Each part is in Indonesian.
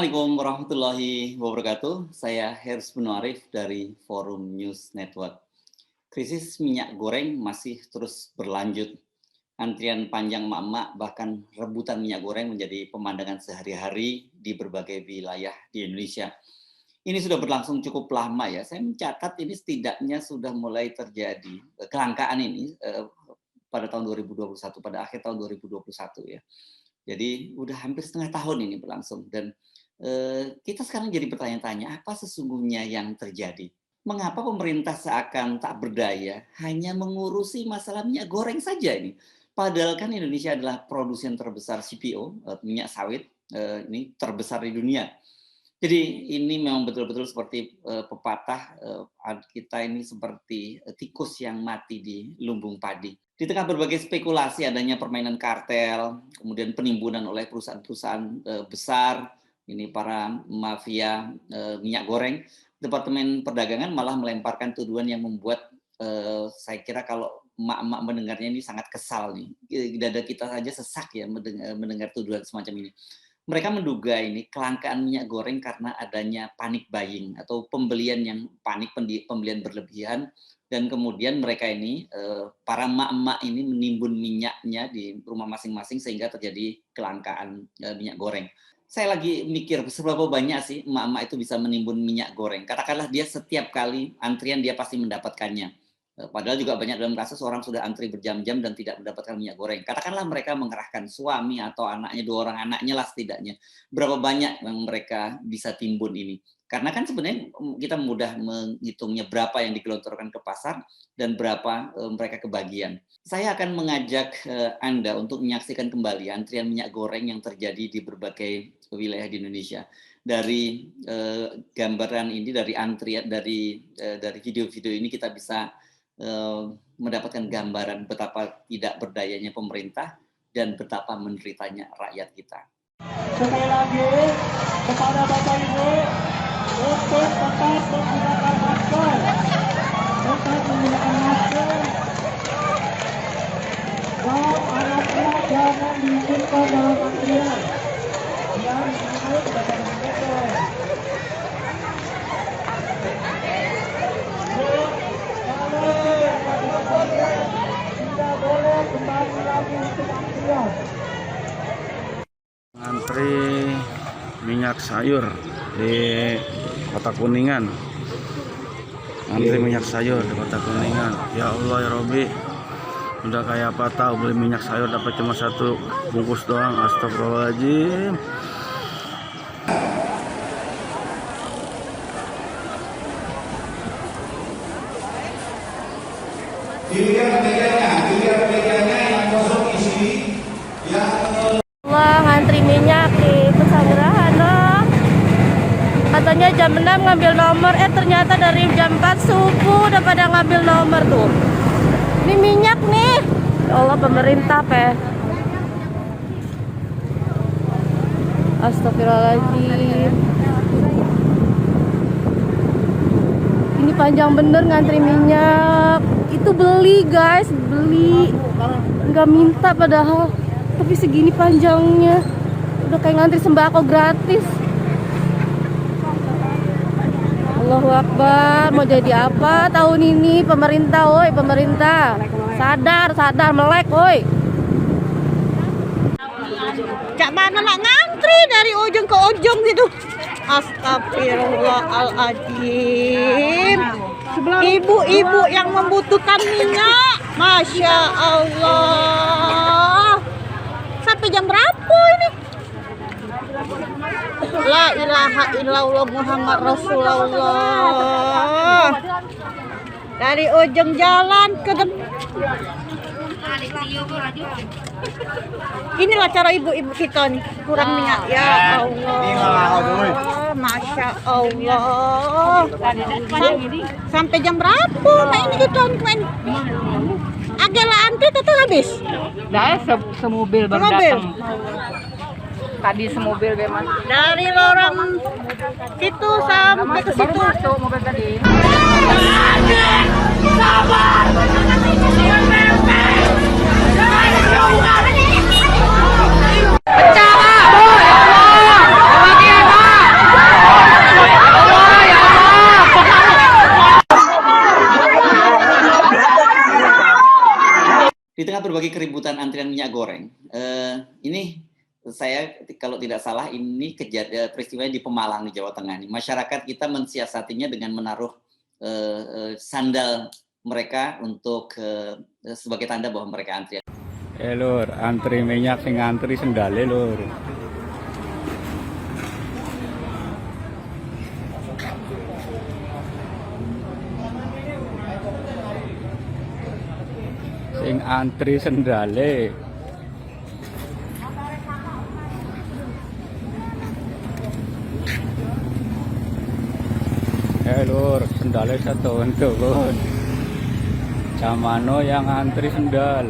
Assalamualaikum warahmatullahi wabarakatuh. Saya Hersy Arif dari Forum News Network. Krisis minyak goreng masih terus berlanjut. Antrian panjang emak-emak bahkan rebutan minyak goreng menjadi pemandangan sehari-hari di berbagai wilayah di Indonesia. Ini sudah berlangsung cukup lama ya. Saya mencatat ini setidaknya sudah mulai terjadi kelangkaan ini pada tahun 2021, pada akhir tahun 2021 ya. Jadi udah hampir setengah tahun ini berlangsung dan kita sekarang jadi bertanya-tanya apa sesungguhnya yang terjadi? Mengapa pemerintah seakan tak berdaya hanya mengurusi masalah minyak goreng saja ini? Padahal kan Indonesia adalah produsen terbesar CPO, minyak sawit, ini terbesar di dunia. Jadi ini memang betul-betul seperti pepatah kita ini seperti tikus yang mati di lumbung padi. Di tengah berbagai spekulasi adanya permainan kartel, kemudian penimbunan oleh perusahaan-perusahaan besar, ini para mafia minyak goreng, Departemen Perdagangan malah melemparkan tuduhan yang membuat saya kira kalau emak-emak mendengarnya ini sangat kesal nih. Dada kita saja sesak ya mendengar tuduhan semacam ini. Mereka menduga ini kelangkaan minyak goreng karena adanya panic buying atau pembelian yang panik, pembelian berlebihan, dan kemudian mereka ini, para emak-emak ini menimbun minyaknya di rumah masing-masing sehingga terjadi kelangkaan minyak goreng. Saya lagi mikir seberapa banyak sih emak-emak itu bisa menimbun minyak goreng. Katakanlah dia setiap kali antrian dia pasti mendapatkannya. Padahal juga banyak dalam kasus orang sudah antri berjam-jam dan tidak mendapatkan minyak goreng. Katakanlah mereka mengerahkan suami atau anaknya, 2 orang anaknya lah setidaknya. Berapa banyak yang mereka bisa timbun ini? Karena kan sebenarnya kita mudah menghitungnya berapa yang digelontorkan ke pasar dan berapa mereka kebagian. Saya akan mengajak Anda untuk menyaksikan kembali antrian minyak goreng yang terjadi di berbagai wilayah di Indonesia. Dari gambaran ini, dari antrian, dari video-video ini kita bisa mendapatkan gambaran betapa tidak berdayanya pemerintah dan betapa menderitanya rakyat kita. Sekali lagi kepada Bapak Ibu untuk tetap menggunakan masker, dan anaknya jangan diizinkan dalam antrian yang disebut dapat masker. Tidak boleh kembali lagi untuk antrian. Antri minyak sayur di Kota Kuningan. Antri minyak sayur di Kota Kuningan. Ya Allah ya Robi, udah kayak apa tahu beli minyak sayur dapat cuma 1 bungkus doang. Astagfirullahaladzim. Dilihat meganya yang kosong isi yang ngantri minyak di Pesanggerahan dong. Katanya jam 6 ngambil nomor, ternyata dari jam 4 subuh udah pada ngambil nomor tuh. Ini minyak nih. Ya Allah, pemerintah Astagfirullahaladzim. Ini panjang bener ngantri minyak. Itu beli guys, beli. Nggak minta padahal. Tapi segini panjangnya. Udah kayak ngantri sembako gratis. Allahu Akbar. Mau jadi apa tahun ini pemerintah, woi pemerintah. Sadar, melek, woi. Cak mana nak ngantri dari ujung ke ujung gitu. Astagfirullahaladzim. Ibu-ibu yang membutuhkan minyak, Masya Allah. Sampai jam berapa ini? La ilaha illallah Muhammad Rasulullah. Dari ujung jalan ke inilah cara ibu-ibu kita nih, kurang minyak. Ya Allah, Masya Allah. Sampai jam berapa main ini kita main? Agak antri tetap habis. Dah semobil baru datang. Tadi semobil memang. Dari lorong situ sampai ke situ. Masuk mobil tadi. Sabar. Pecah lah. Di tengah berbagai keributan antrian minyak goreng, ini saya kalau tidak salah ini peristiwanya di Pemalang di Jawa Tengah. Masyarakat kita mensiasatinya dengan menaruh sandal mereka untuk sebagai tanda bahwa mereka antrian. Lur, antri minyak sing antri sendale lur. Sing antri sendale. Lur, sendale satu untuk Camano yang antri sendal.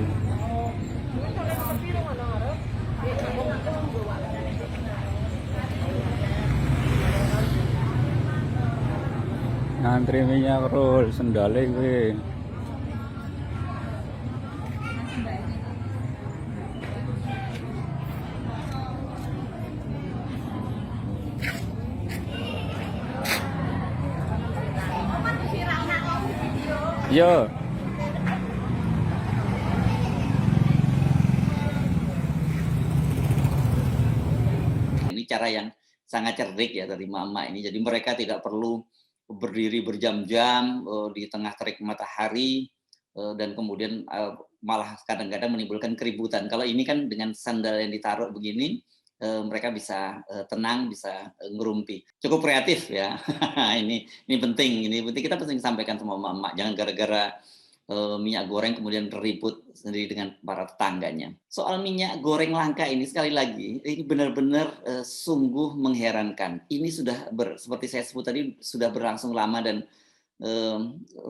Ngantri minyak roll sendale gue. Yo. Ini cara yang sangat cerdik ya dari mama ini. Jadi mereka tidak perlu berdiri berjam-jam di tengah terik matahari dan kemudian malah kadang-kadang menimbulkan keributan. Kalau ini kan dengan sandal yang ditaruh begini, mereka bisa tenang, bisa ngerumpi. Cukup kreatif ya. ini penting, kita penting sampaikan sama mama. Jangan gara-gara minyak goreng kemudian ribut sendiri dengan para tetangganya. Soal minyak goreng langka ini sekali lagi ini benar-benar sungguh mengherankan. Ini sudah seperti saya sebut tadi sudah berlangsung lama dan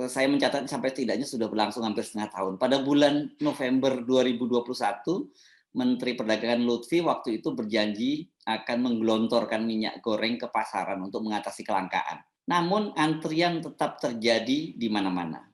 saya mencatat sampai setidaknya sudah berlangsung hampir setengah tahun. Pada bulan November 2021 Menteri Perdagangan Lutfi waktu itu berjanji akan menggelontorkan minyak goreng ke pasaran untuk mengatasi kelangkaan. Namun antrian tetap terjadi di mana-mana.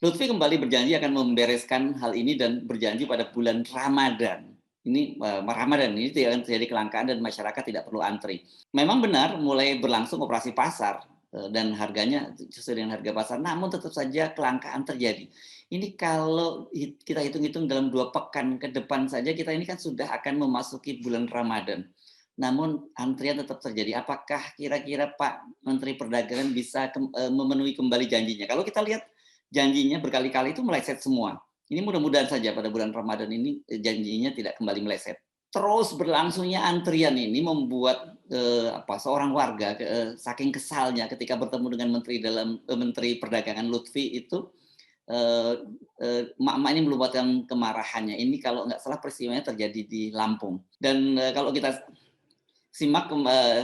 Lutfi kembali berjanji akan membereskan hal ini dan berjanji pada bulan Ramadan. Ramadan ini tidak akan terjadi kelangkaan dan masyarakat tidak perlu antri. Memang benar mulai berlangsung operasi pasar dan harganya sesuai dengan harga pasar, namun tetap saja kelangkaan terjadi. Ini kalau kita hitung-hitung dalam 2 pekan ke depan saja, kita ini kan sudah akan memasuki bulan Ramadan. Namun antrian tetap terjadi. Apakah kira-kira Pak Menteri Perdagangan bisa memenuhi kembali janjinya? Kalau kita lihat janjinya berkali-kali itu meleset semua. Ini mudah-mudahan saja pada bulan Ramadan ini janjinya tidak kembali meleset. Terus berlangsungnya antrian ini membuat seorang warga saking kesalnya ketika bertemu dengan Menteri Perdagangan Lutfi itu emak-emak ini meluapkan kemarahannya. Ini kalau nggak salah peristiwanya terjadi di Lampung. Dan kalau kita simak,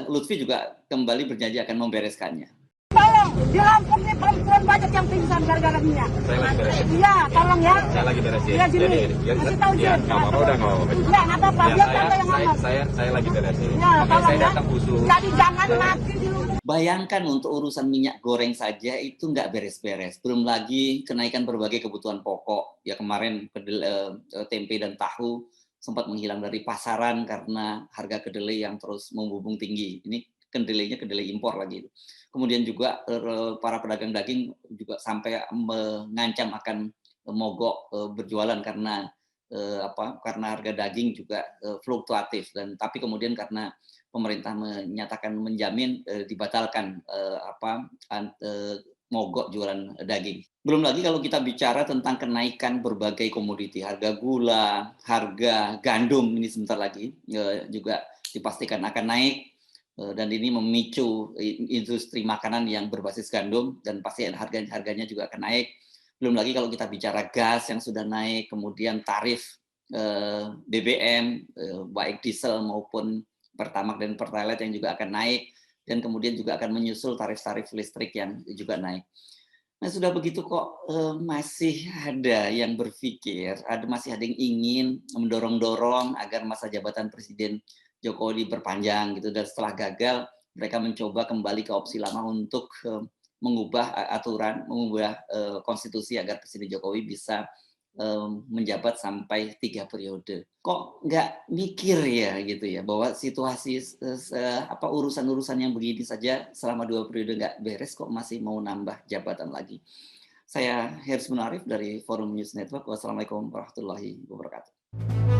Lutfi juga kembali berjanji akan membereskannya. Tolong, di Lampung ini perempuan banyak yang pingsan gara-gara minyak. Saya lagi beresin. Iya, tolong ya. Saya lagi beresin. Iya, Jimmy. Kasih tahu Jim. Nggak apa-apa, udah nggak apa-apa. Enggak apa-apa. Biar tante yang ngomong. Saya lagi beresin. Ya, Makanya tolong saya ya. datang khusus. Jadi jangan mati di rumah. Bayangkan untuk urusan minyak goreng saja itu nggak beres-beres. Belum lagi kenaikan berbagai kebutuhan pokok. Ya kemarin tempe dan tahu sempat menghilang dari pasaran karena harga kedelai yang terus membumbung tinggi. Ini kedelainya kedelai impor lagi. Kemudian juga para pedagang daging juga sampai mengancam akan mogok berjualan karena harga daging juga fluktuatif, dan tapi kemudian karena pemerintah menyatakan menjamin dibatalkan mogok jualan daging. Belum lagi kalau kita bicara tentang kenaikan berbagai komoditi, harga gula, harga gandum ini sebentar lagi juga dipastikan akan naik. Dan ini memicu industri makanan yang berbasis gandum dan pasti harganya juga akan naik. Belum lagi kalau kita bicara gas yang sudah naik, kemudian tarif BBM baik diesel maupun Pertamax dan Pertalite yang juga akan naik, dan kemudian juga akan menyusul tarif-tarif listrik yang juga naik. Nah, sudah begitu kok masih ada yang berpikir, masih ada yang ingin mendorong-dorong agar masa jabatan Presiden Jokowi diperpanjang gitu, dan setelah gagal mereka mencoba kembali ke opsi lama untuk mengubah aturan, mengubah konstitusi agar Presiden Jokowi bisa menjabat sampai 3 periode. Kok nggak mikir ya gitu ya, bahwa situasi urusan-urusan yang begini saja selama 2 periode nggak beres, kok masih mau nambah jabatan lagi. Saya Hersman Arif dari Forum News Network. Wassalamualaikum warahmatullahi wabarakatuh.